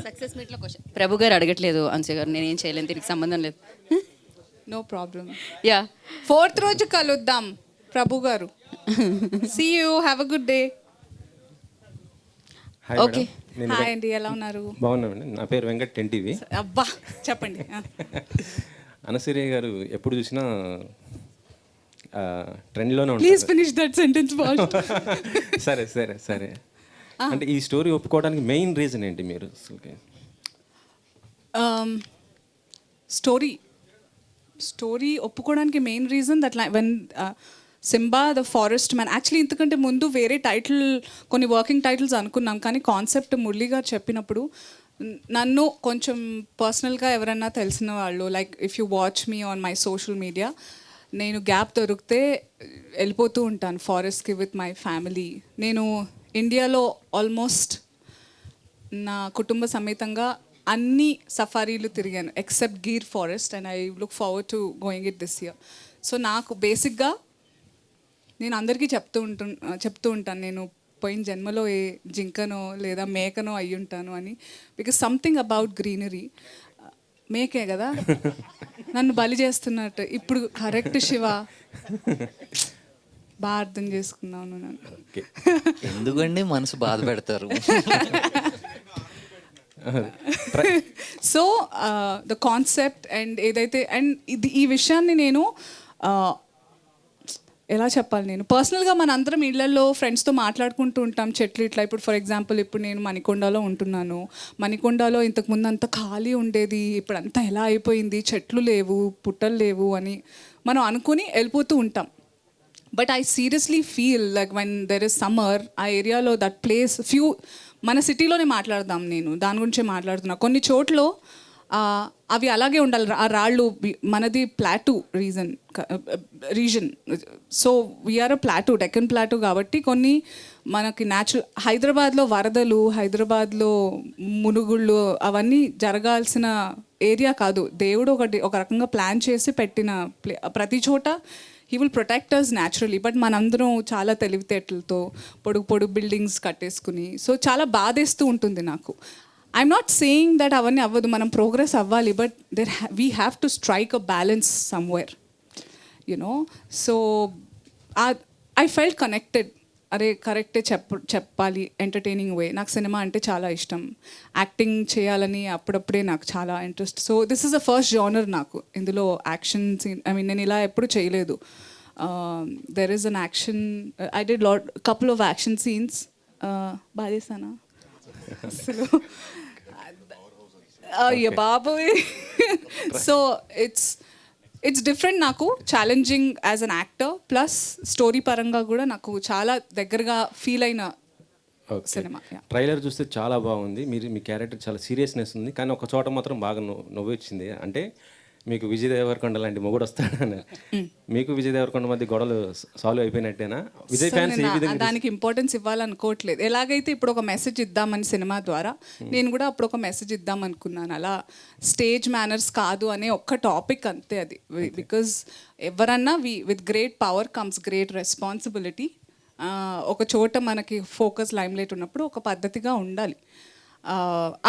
Success మీట్లో question ప్రభు గారు అడగట్లేదు అన్సే గారు, నేను ఏం చేయలేను, దీనికి సంబంధం లేదు. No problem. యా, 4th రోజు కలుద్దాం Prabhu garu. See you, have a good day. Hi okay. Madam, నేను హాయ్ అండి, ఎలా ఉన్నారు? బాగున్నామండి. నా పేరు వెంకట్ టెన్టీవి. అబ్బా చెప్పండి. అనసూయ గారు ఎప్పుడు చూసినా ట్రెండ్లోనే ప్లీజ్ ఉంటారు. Finish that sentence fast. సరే సరే సరే. అంటే ఈ స్టోరీ ఒప్పుకోవడానికి మెయిన్ రీజన్ ఏంటి మీరు అసలుకి? స్టోరీ ఒప్పుకోవడానికి main reason that when Simba the forest man, actually ఇంతకంటే ముందు వేరే టైటిల్, కొన్ని వర్కింగ్ టైటిల్స్ అనుకున్నాం, కానీ కాన్సెప్ట్ మురళి గారు చెప్పినప్పుడు నన్ను కొంచెం పర్సనల్గా ఎవరన్నా తెలిసిన వాళ్ళు, like if you watch me on my social media, నేను గ్యాప్ దొరికితే వెళ్ళిపోతూ ఉంటాను ఫారెస్ట్కి విత్ మై ఫ్యామిలీ. నేను ఇండియాలో ఆల్మోస్ట్ నా కుటుంబ సమేతంగా అన్ని సఫారీలు తిరిగాను except Gir forest, and I look forward to going it this year. So నాకు బేసిక్గా నేను అందరికీ చెప్తూ ఉంటాను నేను పోయిన జన్మలో ఏ జింకనో లేదా మేకనో అయ్యి ఉంటాను అని. Because something about greenery. మేకే కదా నన్ను బలి చేస్తున్నట్టు ఇప్పుడు. కరెక్ట్ శివ, బాగా అర్థం చేసుకున్నాను నన్ను. ఎందుకండి మనసు బాధ పెడతారు? సో ద కాన్సెప్ట్ అండ్ ఏదైతే, అండ్ ఈ విషయాన్ని నేను ఎలా చెప్పాలి, నేను పర్సనల్గా మన అందరం ఇళ్లలో ఫ్రెండ్స్తో మాట్లాడుకుంటూ ఉంటాం చెట్లు ఇట్లా. ఇప్పుడు ఫర్ ఎగ్జాంపుల్ ఇప్పుడు నేను మణికొండలో ఉంటున్నాను. మణికొండలో ఇంతకుముందు అంత ఖాళీ ఉండేది, ఇప్పుడు అంతా ఎలా అయిపోయింది, చెట్లు లేవు, పుట్టలు లేవు అని మనం అనుకుని వెళ్ళిపోతూ ఉంటాం. But I seriously feel like when there is summer, ఆ ఏరియాలో దట్ ప్లేస్ మన సిటీలోనే మాట్లాడదాం, నేను దాని గురించే మాట్లాడుతున్నా. కొన్ని చోట్ల అవి అలాగే ఉండాలి, ఆ రాళ్ళు. మనది ప్లాటూ రీజన్, సో వీఆర్ అ ప్లాటూ, డెక్కన్ ప్లాటూ కాబట్టి కొన్ని మనకి న్యాచురల్. హైదరాబాద్లో వరదలు, హైదరాబాద్లో మునుగుళ్ళు అవన్నీ జరగాల్సిన ఏరియా కాదు. దేవుడు ఒక రకంగా ప్లాన్ చేసి పెట్టిన ప్రతి చోట he will protect us naturally. But మనందరం చాలా తెలివితేటలతో పొడుగు బిల్డింగ్స్ కట్టేసుకుని, సో చాలా బాధేస్తూ ఉంటుంది నాకు. ఐఎమ్ నాట్ సేయింగ్ దట్ అవన్నీ అవ్వదు, మనం ప్రోగ్రెస్ అవ్వాలి, but we have to strike a balance somewhere, you know. So I felt connected. అరే కరెక్టే చెప్పాలి ఎంటర్టైనింగ్ వే. నాకు సినిమా అంటే చాలా ఇష్టం, యాక్టింగ్ చేయాలని అప్పుడప్పుడే నాకు చాలా interest. So this is the first genre నాకు. ఇందులో యాక్షన్ సీన్, ఐ మీన్ నేను ఇలా ఎప్పుడు చేయలేదు. There is an action, I did couple of action scenes. బాధేసానా అసలు? అయ్య బాబోయ్. సో ఇట్స్ డిఫరెంట్, నాకు challenging as an actor, plus story పరంగా కూడా నాకు చాలా దగ్గరగా ఫీల్ అయిన సినిమా. ట్రైలర్ చూస్తే చాలా బాగుంది. మీ క్యారెక్టర్ చాలా సీరియస్నెస్ ఉంది, కానీ ఒక చోట మాత్రం బాగా నవ్వు వచ్చింది. అంటే మీకు విజయ్ దేవరకొండ లాంటి మొగుడు వస్తాడని. మీకు విజయ్ దేవరకొండ మధ్య గొడవలు సాల్వ్ అయిపోయినట్టేనా? విజయ్ ఫ్యాన్స్ ఏ విధంగా దానికి ఇంపార్టెన్స్ ఇవ్వాలనుకోవట్లేదు. ఎలాగైతే ఇప్పుడు ఒక మెసేజ్ ఇద్దామని సినిమా ద్వారా, నేను కూడా అప్పుడు ఒక మెసేజ్ ఇద్దాం అనుకున్నాను. అలా స్టేజ్ మేనర్స్ కాదు అనే ఒక్క టాపిక్ అంతే అది. బికాజ్ ఎవరన్నా with great power comes great responsibility. ఒక చోట మనకి ఫోకస్ లైమ్లైట్ ఉన్నప్పుడు ఒక పద్ధతిగా ఉండాలి.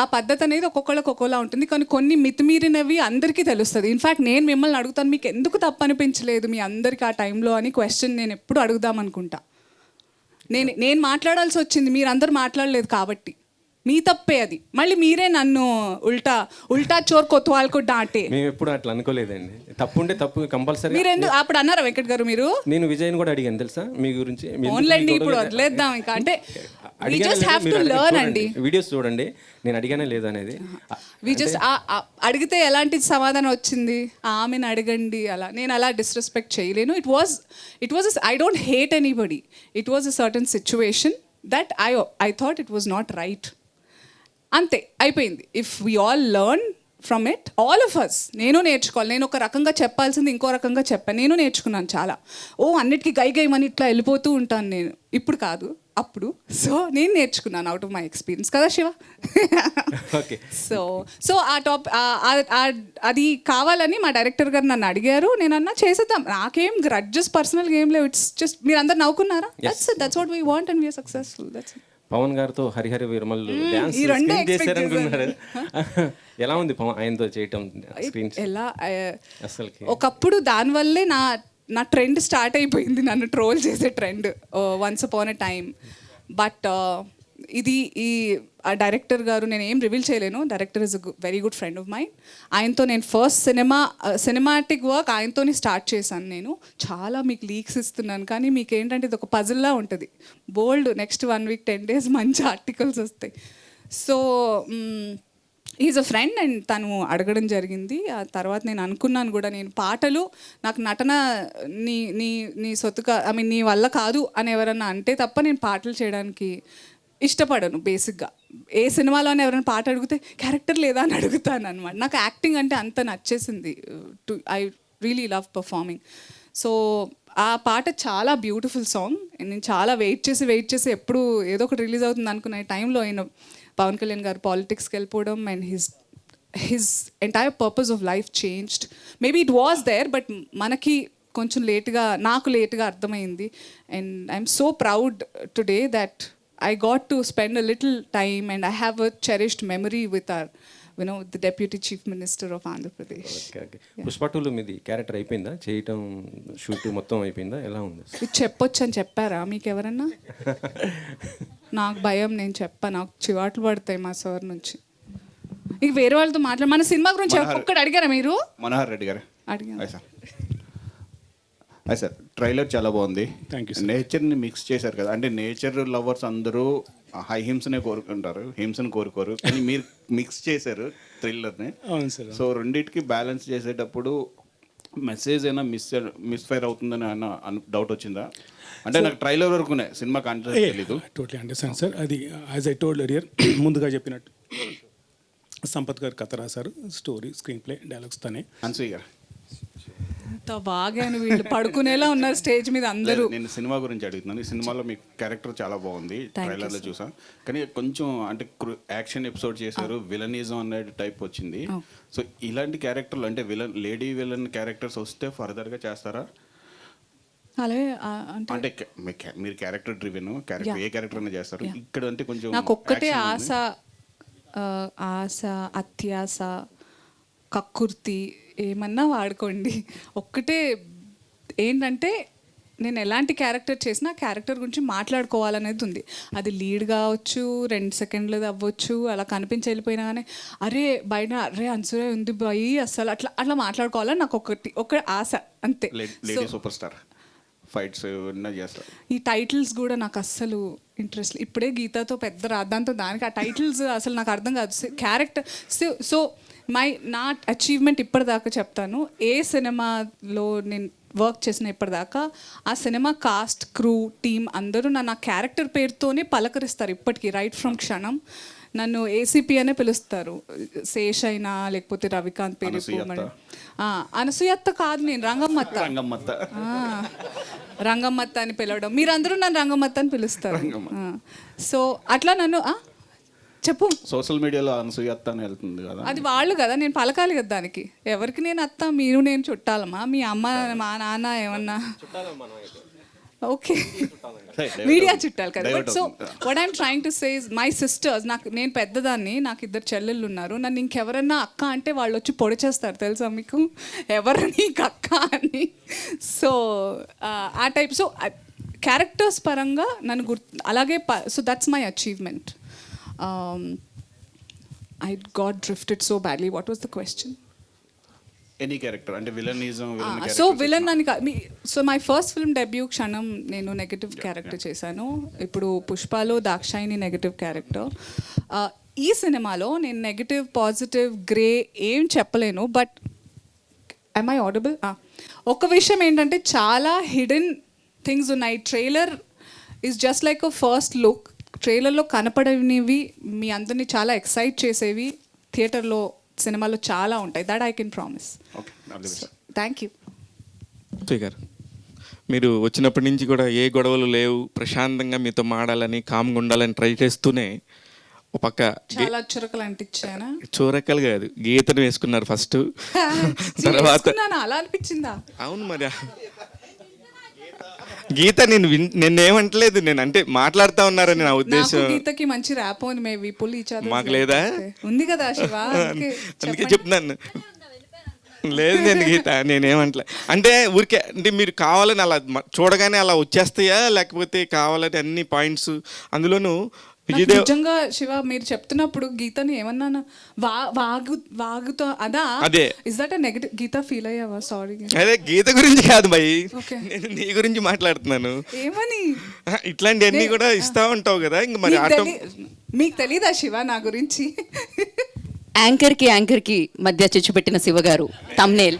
ఆ పద్ధతి అనేది ఒక్కొక్కళ్ళకి ఒక్కోలా ఉంటుంది, కానీ కొన్ని మితిమీరినవి అందరికీ తెలుస్తుంది. ఇన్ఫ్యాక్ట్ నేను మిమ్మల్ని అడుగుతాను, మీకు ఎందుకు తప్పు అనిపించలేదు మీ అందరికీ ఆ టైంలో అని క్వశ్చన్ నేను ఎప్పుడు అడుగుదాం అనుకుంటా. నేను మాట్లాడాల్సి వచ్చింది, మీరందరూ మాట్లాడలేదు కాబట్టి మీ తప్పే అది. మళ్ళీ మీరే నన్ను ఉల్టా చోర్ కొత్వాల్కు డాంటే. మేము ఎప్పుడు అట్లా అనుకోలేదండి. తప్పు ఉంటే తప్పు కంపల్సరీ. మీరు ఎందుకు అప్పుడు అన్నారా వెంకట్ గారు? మీరు నేను విజయ్ని కూడా అడిగాను తెలుసా మీ గురించి. ఓన్లండి ఇప్పుడు వదిలేద్దాం ఇంకా. అంటే we just have to learn అండి. వీడియోస్ చూడండి, నేను అడిగానే లేదనేది. అడిగితే ఎలాంటి సమాధానం వచ్చింది? ఆమెను అడగండి అలా. నేను అలా డిస్రెస్పెక్ట్ చేయలేను. It was I don't hate anybody. It was a certain situation that I thought it was not right. అంతే, అయిపోయింది. If we all learn from it, all of us. నేను నేర్చుకోవాలి. నేను ఒక రకంగా చెప్పాల్సింది ఇంకో రకంగా చెప్పాను. నేను నేర్చుకున్నాను చాలా. అన్నిటికీ గైమని ఇట్లా వెళ్ళిపోతూ ఉంటాను నేను. ఇప్పుడు కాదు, అప్పుడు. సో నేను నేర్చుకున్నాను అవుట్ ఆఫ్ మై ఎక్స్పీరియన్స్ కదా శివ. సో అది కావాలని మా డైరెక్టర్ గారు నన్ను అడిగారు. నేను అన్నా చేసేద్దాం, నాకేం గ్రడ్జెస్ పర్సనల్గా ఏం లేవు. ఇట్స్ జస్ట్ మీరందరూ నవ్వుకున్నారా? That's what we want and we are successful. That's Pawan గారితో హరిహర వీరమల్లు డ్యాన్స్ ఈ రెండే స్క్రీన్ expect చేశారనుకున్నారు. ఎలా ఉంది పవన్ ఆయనతో చేయటం స్క్రీన్ ఎలా అసలుకి? ఒకప్పుడు దానివల్లే నా ట్రెండ్ స్టార్ట్ అయిపోయింది, నన్ను ట్రోల్ చేసే trend once upon a time. But ఈ డైరెక్టర్ గారు, నేను ఏం రివీల్ చేయలేను, director is very good friend of mind. ఆయనతో నేను ఫస్ట్ సినిమాటిక్ వర్క్ ఆయనతోనే స్టార్ట్ చేశాను. నేను చాలా మీకు లీక్స్ ఇస్తున్నాను, కానీ మీకు ఏంటంటే ఇది ఒక పజిల్లా ఉంటుంది. బోల్డ్ నెక్స్ట్ 1 week 10 days మంచి ఆర్టికల్స్ వస్తాయి. So is a friend and తను అడగడం జరిగింది. ఆ తర్వాత నేను అనుకున్నాను కూడా, నేను పాటలు నాకు నటన నీ సొత్తుగా నీ వల్ల కాదు అని ఎవరన్నా అంటే తప్ప నేను పాటలు చేయడానికి ఇష్టపడను బేసిక్గా. ఏ సినిమాలోనే ఎవరైనా పాట అడిగితే క్యారెక్టర్ లేదా అని అడుగుతాను అనమాట. నాకు యాక్టింగ్ అంటే అంత నచ్చేసింది. I really love performing. So ఆ పాట చాలా బ్యూటిఫుల్ సాంగ్. నేను చాలా వెయిట్ చేసి ఎప్పుడు ఏదో ఒకటి రిలీజ్ అవుతుంది అనుకున్న టైంలో ఆయన పవన్ కళ్యాణ్ గారు పాలిటిక్స్కి వెళ్ళిపోవడం and his entire purpose of life changed. Maybe it was there, but మనకి కొంచెం నాకు లేట్గా అర్థమైంది. And I'm so proud today that I got to spend a little time and I have a cherished memory with our, the Deputy Chief Minister of Andhra Pradesh. Okay. Pushpa 2లో మీది character అయిపోయిందా? చేయటం shoot మొత్తం అయిపోయిందా? ఎలా ఉంది? ఇది చెప్పొచ్చు అని చెప్పారా మీకు ఎవరన్నా? నాకు భయం, నేను నాకు చివాట్లు పడతాయి మా సార్ నుంచి. ఇక వేరే వాళ్ళతో మన సినిమా గురించి ఒక్కటి అడిగారా మీరు? మనోహర్ రెడ్డి గారు అడిగాను. సార్ ట్రైలర్ చాలా బాగుంది. Thank you. నేచర్ని మిక్స్ చేశారు కదా, అంటే నేచర్ లవర్స్ అందరూ హింసనే కోరుకుంటారు, హింసను కోరుకోరు, కానీ మీరు మిక్స్ చేశారు థ్రిల్లర్ని. అవును సార్. సో రెండింటికి బ్యాలెన్స్ చేసేటప్పుడు మెసేజ్ అయినా మిస్ఫైర్ అవుతుందని డౌట్ వచ్చిందా? అంటే నాకు ట్రైలర్ వరకునే సినిమా కాంటెంట్ తెలీదు. Totally understand sir. అది యాజ్ ఐ టోల్డ్ ఎర్లియర్, ముందుగా చెప్పినట్టు సంపత్ గారు కథ రాశారు, స్టోరీ, స్క్రీన్ ప్లే, డైలాగ్స్ తనే. అన్సూయ గారు ఎంత బాగా వీళ్ళు పడుకునేలా ఉన్నారు స్టేజ్ మీద అందరూ. నేను సినిమా గురించి అడుగుతున్నాను. ఈ సినిమాలో మీ క్యారెక్టర్ చాలా బాగుంది, ట్రైలర్లో చూసా, కానీ కొంచెం అంటే యాక్షన్ ఎపిసోడ్ చేశారు, విలనిజం అనే టైప్ వచ్చింది. సో ఇలాంటి క్యారెక్టర్లు అంటే లేడీ విలన్ క్యారెక్టర్స్ వస్తే ఫర్దర్గా చేస్తారా? అలాగే అంటే మీరు క్యారెక్టర్ డ్రివెన్ క్యారెక్టర్, ఏ క్యారెక్టర్ అయినా చేస్తారు. ఇక్కడ అంటే కొంచెం నాకు ఒక్కటే ఆశ, అత్యాశ, కక్కుర్తి ఏమన్నా వాడుకోండి. ఒక్కటే ఏంటంటే నేను ఎలాంటి క్యారెక్టర్ చేసినా క్యారెక్టర్ గురించి మాట్లాడుకోవాలనేది ఉంది. అది లీడ్ కావచ్చు, 2 seconds అవ్వచ్చు, అలా కనిపించి వెళ్ళిపోయినా కానీ బయట అన్సూయ ఉంది బాయి అసలు అట్లా మాట్లాడుకోవాలని నాకు ఒక ఆశ, అంతే. లేడీ సూపర్ స్టార్ ఫైట్స్ చేస్తారు. ఈ టైటిల్స్ కూడా నాకు అస్సలు ఇంట్రెస్ట్. ఇప్పుడే గీతాతో పెద్ద రాద్దాంతో దానికి ఆ టైటిల్స్ అసలు నాకు అర్థం కాదు. క్యారెక్టర్ సో నా అచీవ్మెంట్ ఇప్పటిదాకా చెప్తాను, ఏ సినిమాలో నేను వర్క్ చేసిన ఇప్పటిదాకా ఆ సినిమా కాస్ట్, క్రూ, టీమ్ అందరూ నా క్యారెక్టర్ పేరుతోనే పలకరిస్తారు ఇప్పటికీ. రైట్ ఫ్రమ్ క్షణం నన్ను ఏసీపీ అనే పిలుస్తారు. శేష్ అయినా లేకపోతే రవికాంత్ పేరు అనసూయత్త కాదు, నేను రంగమ్మత్త అని పిలవడం, మీరందరూ నన్ను రంగమ్మత్త అని పిలుస్తారు. సో అట్లా నన్ను చెప్పు. సోషల్ మీడియాలో అనసూయత్త అని వెళ్తుంది కదా, అది వాళ్ళు కదా, నేను పలకాలి కదా దానికి. ఎవరికి నేను అత్త, మీరు నేను చుట్టాలమ్మా? మీ అమ్మ మా నాన్న ఏమన్నా? ఓకే, మీడియా చుట్టాలి కదా. But so what I'm trying to say is my sisters, నేను పెద్దదాన్ని, నాకు 2 చెల్లెళ్ళు ఉన్నారు. నన్ను ఇంకెవరన్నా అక్క అంటే వాళ్ళు వచ్చి పొడి చేస్తారు, తెలుసా మీకు? ఎవరు నీకు అక్క అని. సో ఆ టైప్. సో క్యారెక్టర్స్ పరంగా నన్ను అలాగే. So that's my achievement. I got drifted so badly. What was the question? Any character అంటే విలనిజం. సో విలన్ అని so my first film debut క్షణం నేను నెగటివ్ క్యారెక్టర్ చేశాను. ఇప్పుడు పుష్పలో దాక్షాయిని నెగటివ్ క్యారెక్టర్. ఈ సినిమాలో నేను నెగటివ్, పాజిటివ్, గ్రే ఏం చెప్పలేను. But am I audible? ఒక విషయం ఏంటంటే చాలా హిడెన్ థింగ్స్ ఉన్నాయి. Trailer is just like a first look. ట్రైలర్లో కనపడనివి మీ అందరినీ చాలా ఎక్సైట్ చేసేవి థియేటర్లో, సినిమాలో చాలా ఉంటాయి. That I can promise. Thank you. గారు, మీరు వచ్చినప్పటి నుంచి కూడా ఏ గొడవలు లేవు, ప్రశాంతంగా మీతో మాడాలని, కామ్గా ఉండాలని ట్రై చేస్తూనే ఒక పక్క చాలా చురకలు అంటించానా? చూరకలు కాదు, గీతను వేసుకున్నారు ఫస్ట్. తర్వాత అలా అనిపించిందా? అవును మరి గీత నిన్నేమంటలేదు, నేను అంటే మాట్లాడుతా ఉన్నారని నా నాకు ఉద్దేశం. గీతకి మంచి ర్యాప్ ఉంది, మేబీ పుల్ ఈచ్ అదర్. మాకు లేదా? ఉంది కదా శివ, అందుకే అందుకే చెప్తున్నాను. లేదు నేను గీత నేనేమంటలే, అంటే ఊరికే అంటే మీరు కావాలని అలా చూడగానే అలా వచ్చేస్తాయా, లేకపోతే కావాలని అన్ని పాయింట్స్ అందులోనూ నాకు విజయదేవ్ నిజంగా శివ మీరు చెప్తున్నప్పుడు గీతని ఏమన్నాను వాగుతో అదా అదే. Is that a negative? Geetha feel అయ్యావా? సారీ. అదే గీత గురించి కాదు భయ్, Okay. నేను నీ గురించి మాట్లాడుతున్నాను. ఏమని? ఇట్లాంటివన్నీ కూడా ఇస్తా ఉంటావు కదా, ఇంక మరి ఆటో మీకు తెలీదా శివ నా గురించి? యాంకర్కి మధ్య చిచ్చు పెట్టిన శివ గారు తమ్నేల్.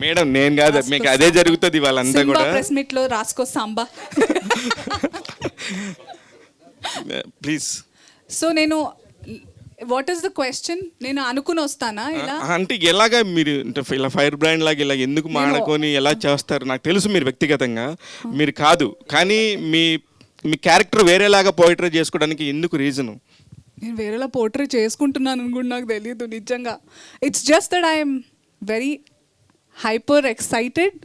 మేడం నేను కాదు, మీకు అదే జరుగుతుంది వాళ్ళంతా కూడా. ప్రెస్ మీట్ లో రాసుకో సాంబా. ప్లీజ్. సో నేను వాట్ ఈస్ ద క్వశ్చన్? నేను అనుకుని వస్తానా ఇలా? అంటే ఎలాగా మీరు అంటే ఇలా ఫైర్ బ్రాండ్ లాగా ఇలా ఎందుకు మాడుకొని ఎలా చేస్తారు? నాకు తెలుసు మీరు వ్యక్తిగతంగా మీరు కాదు, కానీ మీ మీ క్యారెక్టర్ వేరేలాగా పోయిటరీ చేసుకోవడానికి ఎందుకు రీజను? నేను వేరేలా పోర్ట్రే చేసుకుంటున్నాను అని కూడా నాకు తెలియదు నిజంగా. It's just that I'm very hyper excited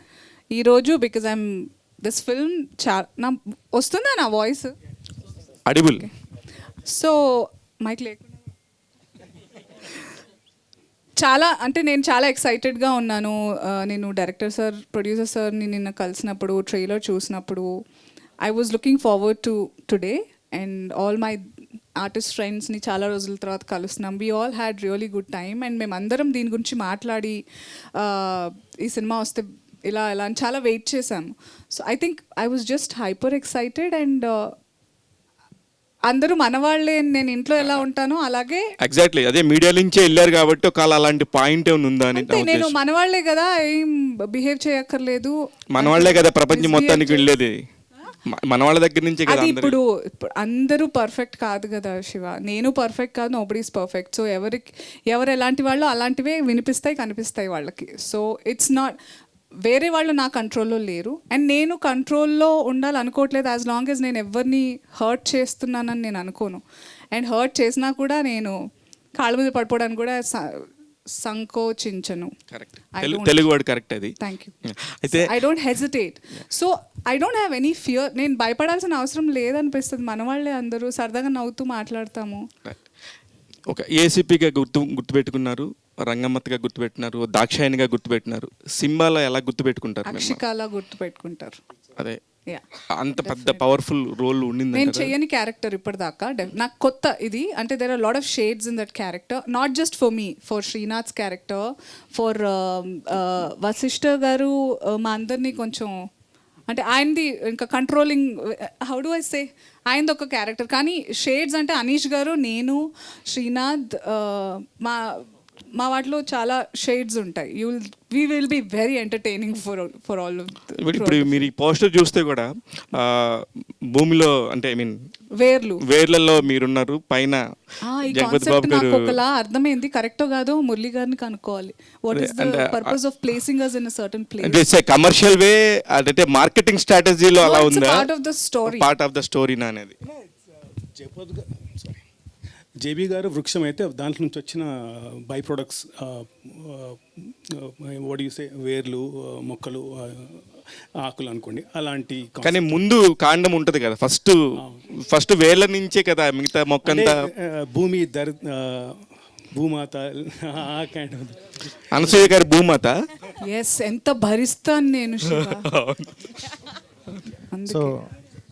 ఈరోజు బికాజ్ ఐఎమ్ దిస్ ఫిల్మ్ నా వస్తుందా నా వాయిస్? అడిబుల్. సో మైక్ లేకుండా చాలా అంటే నేను చాలా ఎక్సైటెడ్గా ఉన్నాను. నేను డైరెక్టర్ సార్, ప్రొడ్యూసర్ సార్ని నిన్న కలిసినప్పుడు, ట్రైలర్ చూసినప్పుడు I was looking forward to today and all my artist ఫ్రెండ్స్ని చాలా రోజుల తర్వాత కలుస్తున్నాం. We all had really good time and మేమందరం దీని గురించి మాట్లాడి ఈ సినిమా వస్తే ఇలా ఎలా అని చాలా వెయిట్ చేశాము. So I think I was just hyper excited and అందరూ మనవాళ్ళే. నేను ఇంట్లో ఎలా ఉంటానో అలాగే ఎగ్జాక్ట్లీ అదే మీడియా నుంచే వెళ్ళారు కాబట్టి ఒకవేళ అలాంటి పాయింట్ ఏమైనా ఉందా అని. నేను మనవాళ్లే కదా, ఏం బిహేవ్ చేయక్కర్లేదు, మనవాళ్లే కదా ప్రపంచం మొత్తానికి వెళ్ళేది, మన వాళ్ళ దగ్గర నుంచే కదా. అది ఇప్పుడు అందరూ పర్ఫెక్ట్ కాదు కదా శివ, నేను పర్ఫెక్ట్ కాదు, నోబడీ ఈస్ పర్ఫెక్ట్. సో ఎవరు ఎలాంటి వాళ్ళు అలాంటివే వినిపిస్తాయి, కనిపిస్తాయి వాళ్ళకి. సో ఇట్స్ నాట్ వేరే వాళ్ళు నా కంట్రోల్లో లేరు అండ్ నేను కంట్రోల్లో ఉండాలనుకోవట్లేదు. యాజ్ లాంగ్ యాజ్ నేను ఎవరిని హర్ట్ చేస్తున్నానని నేను అనుకోను. అండ్ హర్ట్ చేసినా కూడా నేను కాళ్ళ మీద పడిపోవడానికి కూడా సంకోచించను. తెలుగు వర్డ్ కరెక్ట్ అది. Thank you. అయితే I don't hesitate. So I don't have any fear. నేను భయపడాల్సిన అవసరం లేదనిపిస్తుంది. మన వాళ్ళే అందరూ సరదాగా నవ్వుతూ మాట్లాడతాము. ఒక ఏసీపీగా గుర్తుపెట్టుకున్నారు, రంగమ్మత్గా గుర్తుపెట్టినారు, దాక్షాయణిగా గుర్తుపెట్టినారు, సింబాలో ఎలా గుర్తుపెట్టుకుంటారు? అక్షికాలా గుర్తుపెట్టుకుంటారు. అదే అంత పెద్ద పవర్ఫుల్ రోల్ ఉండింది. నేను చెయ్యని క్యారెక్టర్ ఇప్పటిదాకా నాకు కొత్త ఇది. అంటే there are lot of shades in that character, not just for me, for Srinath's character, for Vashishta garu, మా అందరినీ కొంచెం అంటే ఆయనది ఇంకా controlling, how do I say, ఆయనది ఒక క్యారెక్టర్. కానీ షేడ్స్ అంటే అనీష్ గారు, నేను, శ్రీనాథ్, మా వాటిలో చాలా షేడ్స్ ఉంటాయి. We will be very entertaining for all. ఇప్పుడు మీరు ఈ పోస్టర్ చూస్తే కూడా భూమిలో అంటే ఐ మీన్ వేర్లలో మీరున్నారు, పైన జగపతి బాబు గారు. ఒకలా అర్థమైంది, కరెక్టో కాదో మురళి గారిని కనుక్కోవాలి. What is the purpose of placing us in a certain place? అంటే కమర్షియల్ వే అంటే మార్కెటింగ్ స్ట్రాటజీలో అలా ఉందా? Part of the story, part of the story నా అనేది. జేబీ గారు వృక్షం అయితే దాంట్లో నుంచి వచ్చిన బై ప్రొడక్ట్స్ వడిసే వేర్లు, మొక్కలు, ఆకులు అనుకోండి అలాంటి. కానీ ముందు కాండం ఉంటది కదా, ఫస్ట్ వేర్ల నుంచే కదా మిగతా మొక్కంతా. భూమి భూమాత కైండ్ ఆఫ్. అనసూయ గారి భూమాత. ఎస్, ఎంత భరిస్తాను నేను. సో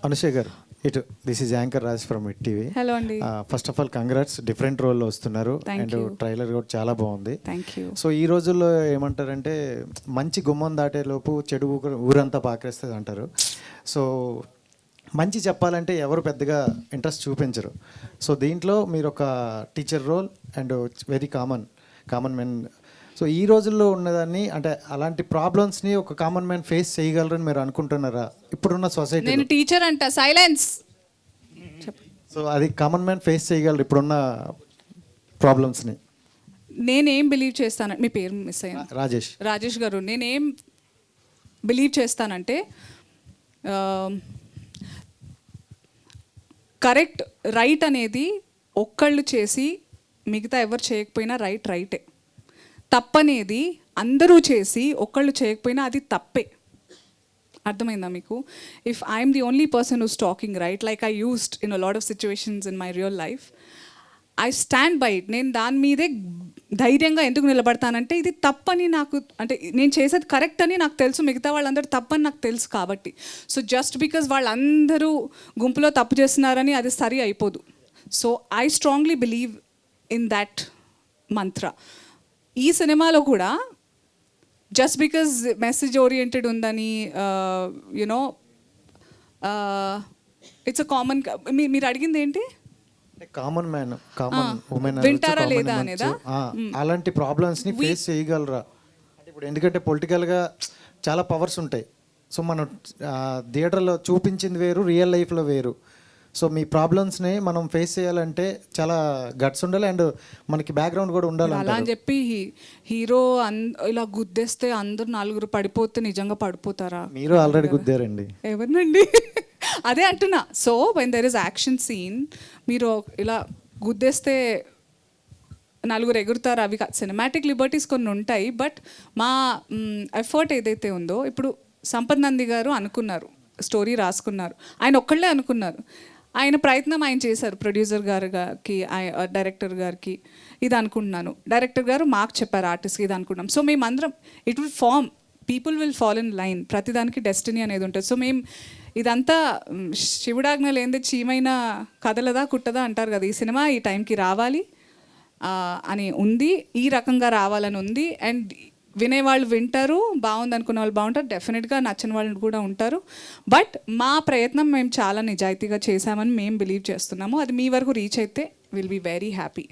అనసూయ గారు, ఇటు this is anchor Raj from E TV. Hello అండి. First of all congrats, different రోల్లో వస్తున్నారు అండ్ ట్రైలర్ కూడా చాలా బాగుంది. Thank you. సో ఈ రోజుల్లో ఏమంటారంటే మంచి గుమ్మం దాటే లోపు చెడు ఊరంతా పాకేస్తుంది అంటారు. సో మంచి చెప్పాలంటే ఎవరు పెద్దగా ఇంట్రెస్ట్ చూపించరు. సో దీంట్లో మీరు ఒక teacher role and very common men. So ఈ రోజుల్లో ఉన్నదాన్ని అంటే అలాంటి ప్రాబ్లమ్స్ని ఒక కామన్ మ్యాన్ ఫేస్ చేయగలరని మీరు అనుకుంటున్నారా ఇప్పుడున్న సొసైటీ? నేను టీచర్ అంట, సైలెన్స్. సో అది కామన్ మ్యాన్ ఫేస్ చేయగలరు ఇప్పుడున్న ప్రాబ్లమ్స్ని? నేనేం బిలీవ్ చేస్తాను, మీ పేరు మిస్ అయ్యాను. రాజేష్ గారు, నేనేం బిలీవ్ చేస్తానంటే కరెక్ట్, రైట్ అనేది ఒక్కళ్ళు చేసి మిగతా ఎవరు చేయకపోయినా రైటే. తప్పనేది అందరూ చేసి ఒక్కళ్ళు చేయకపోయినా అది తప్పే. అర్థమైందా మీకు? If I'm the only person who's talking right, like I used in a lot of situations in my real life, I stand by it. నేను దాని మీదే ధైర్యంగా ఎందుకు నిలబడతానంటే ఇది తప్పని నాకు, అంటే నేను చేసేది కరెక్ట్ అని నాకు తెలుసు, మిగతా వాళ్ళందరూ తప్పని నాకు తెలుసు కాబట్టి. సో జస్ట్ బికాజ్ వాళ్ళందరూ గుంపులో తప్పు చేస్తున్నారని అది సరి అయిపోదు. So I strongly believe in that మంత్ర. ఈ సినిమాలో కూడా జస్ట్ బికాజ్ మెసేజ్ ఓరియంటెడ్ ఉందని యునో ఇట్స్ అ కామన్, మీరు అడిగింది ఏంటి? కామన్ మ్యాన్, కామన్ ఉమెన్ వింటారా లేదా అనేదా? అలాంటి ప్రాబ్లమ్స్ ని ఫేస్ చేయగలరా అంటే ఇప్పుడు ఎందుకంటే పొలిటికల్గా చాలా పవర్స్ ఉంటాయి. సో మనం థియేటర్లో చూపించింది వేరు, రియల్ లైఫ్లో వేరు. సో మీ ప్రాబ్లమ్స్ని మనం ఫేస్ చేయాలంటే చాలా గట్స్ ఉండాలి అండ్ మనకి బ్యాక్గ్రౌండ్ కూడా ఉండాలి. అలా అని చెప్పి హీరో ఇలా గుద్దేస్తే అందరు నలుగురు పడిపోతే నిజంగా పడిపోతారా? మీరు ఆల్రెడీ గుద్దారండి. ఎవరినండి? అదే అంటున్నా. So when there is action scene, మీరు ఇలా గుద్దేస్తే నలుగురు ఎగురుతారు, అవి సినిమాటిక్ లిబర్టీస్ కొన్ని ఉంటాయి. బట్ మా ఎఫర్ట్ ఏదైతే ఉందో, ఇప్పుడు సంపత్ నంది గారు అనుకున్నారు, స్టోరీ రాసుకున్నారు, ఆయన ఒక్కళ్ళే అనుకున్నారు, ఆయన ప్రయత్నం ఆయన చేశారు. ప్రొడ్యూసర్ గారికి, డైరెక్టర్ గారికి ఇది అనుకుంటున్నాను, డైరెక్టర్ గారు మాకు చెప్పారు ఆర్టిస్ట్కి ఇది అనుకుంటున్నాం. సో మేమందరం it will form, people will fall in line, ప్రతిదానికి డెస్టినీ అనేది ఉంటుంది. సో మేము ఇదంతా శివుడాజ్ఞ లేనిదే చీమైనా కదలదా కుట్టదా అంటారు కదా, ఈ సినిమా ఈ టైంకి రావాలి అని ఉంది, ఈ రకంగా రావాలని ఉంది. అండ్ వినేవాళ్ళు వింటారు, బాగుంది అనుకునే వాళ్ళు బాగుంటారు, డెఫినెట్గా నచ్చని వాళ్ళు కూడా ఉంటారు. బట్ మా ప్రయత్నం మేము చాలా నిజాయితీగా చేశామని మేము బిలీవ్ చేస్తున్నాము. అది మీ వరకు రీచ్ అయితే విల్ బీ వెరీ హ్యాపీ.